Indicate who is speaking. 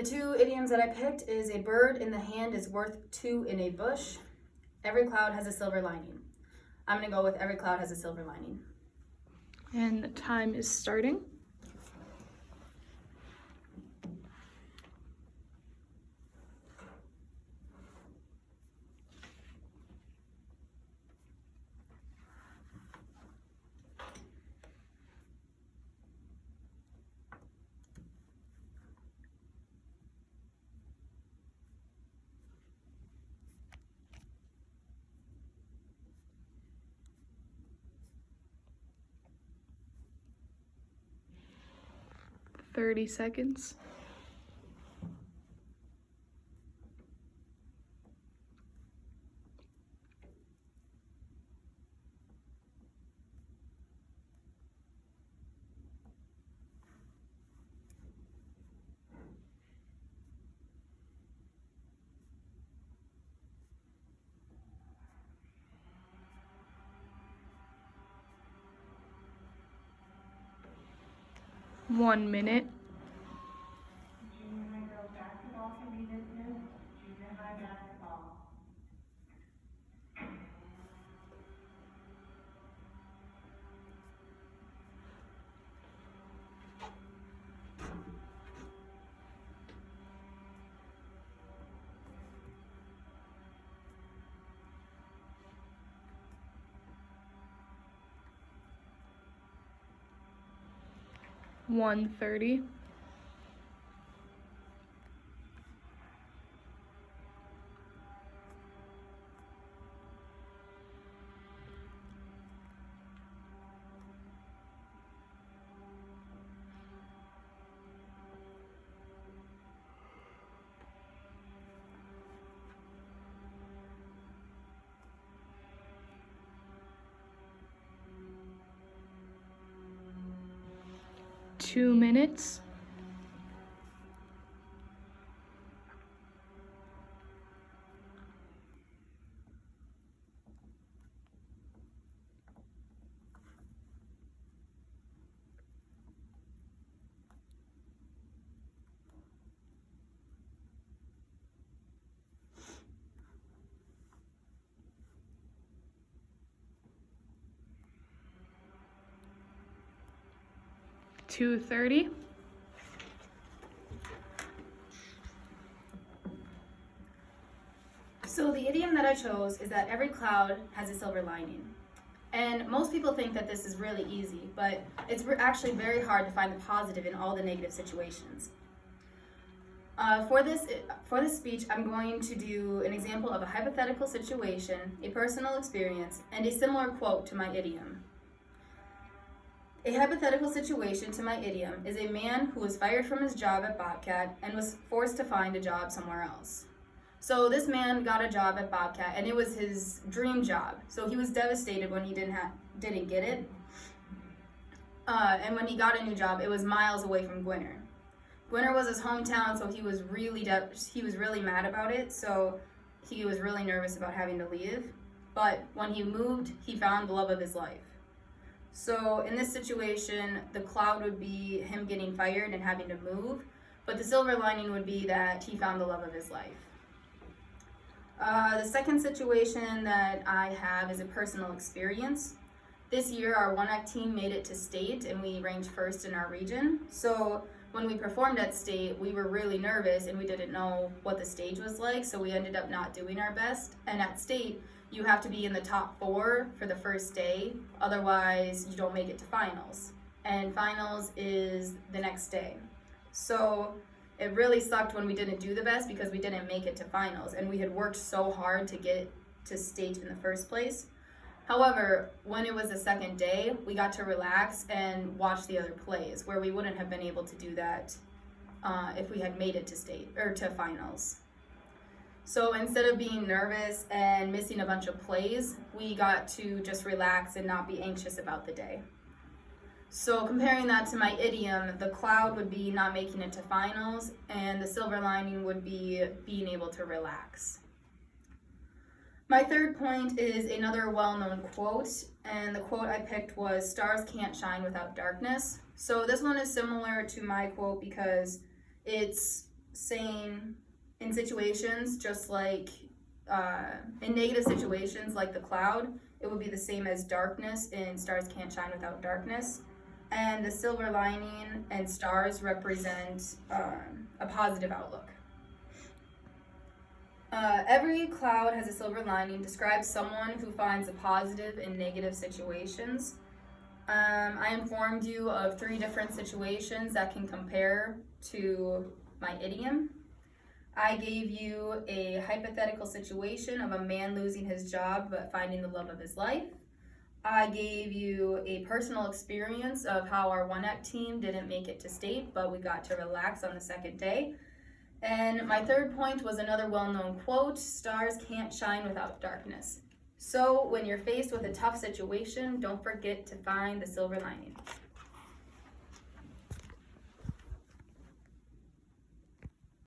Speaker 1: two idioms that I picked is a bird in the hand is worth two in a bush. Every cloud has a silver lining. I'm gonna go with every cloud has a silver lining.
Speaker 2: And the time is starting. "30 seconds. "1 minute.
Speaker 3: Junior girls basketball can be dismissed. Junior high basketball.
Speaker 2: "1:30. "2 minutes. "2:30.
Speaker 1: So the idiom that I chose is that every cloud has a silver lining. And most people think that this is really easy, but it's actually very hard to find the positive in all the negative situations. For this speech, I'm going to do an example of a hypothetical situation, a personal experience, and a similar quote to my idiom. A hypothetical situation to my idiom is a man who was fired from his job at Bobcat and was forced to find a job somewhere else. So this man got a job at Bobcat, and it was his dream job. So he was devastated when he didn't get it. And when he got a new job, it was miles away from Gwinner. Gwinner was his hometown, so he was really mad about it. So he was really nervous about having to leave. But when he moved, he found the love of his life. So in this situation, the cloud would be him getting fired and having to move, but the silver lining would be that he found the love of his life. The second situation that I have is a personal experience. This year, our 1-act team made it to state, and we ranked first in our region. So when we performed at state, we were really nervous, and we didn't know what the stage was like, so we ended up not doing our best. And at state, you have to be in the top 4 for the first day, otherwise you don't make it to finals. And finals is the next day. So it really sucked when we didn't do the best because we didn't make it to finals, and we had worked so hard to get to state in the first place. However, when it was the second day, we got to relax and watch the other plays, where we wouldn't have been able to do that if we had made it to state or to finals. So instead of being nervous and missing a bunch of plays, we got to just relax and not be anxious about the day. So comparing that to my idiom, the cloud would be not making it to finals, and the silver lining would be being able to relax. My third point is another well-known quote, and the quote I picked was, "Stars can't shine without darkness." So this one is similar to my quote because it's saying in situations just like in negative situations like the cloud, it would be the same as darkness in Stars Can't Shine Without Darkness. And the silver lining and stars represent a positive outlook. Every cloud has a silver lining, describes someone who finds a positive in negative situations. I informed you of 3 different situations that can compare to my idiom. I gave you a hypothetical situation of a man losing his job but finding the love of his life. I gave you a personal experience of how our 1-act team didn't make it to state, but we got to relax on the second day. And my third point was another well-known quote, stars can't shine without darkness. So when you're faced with a tough situation, don't forget to find the silver lining.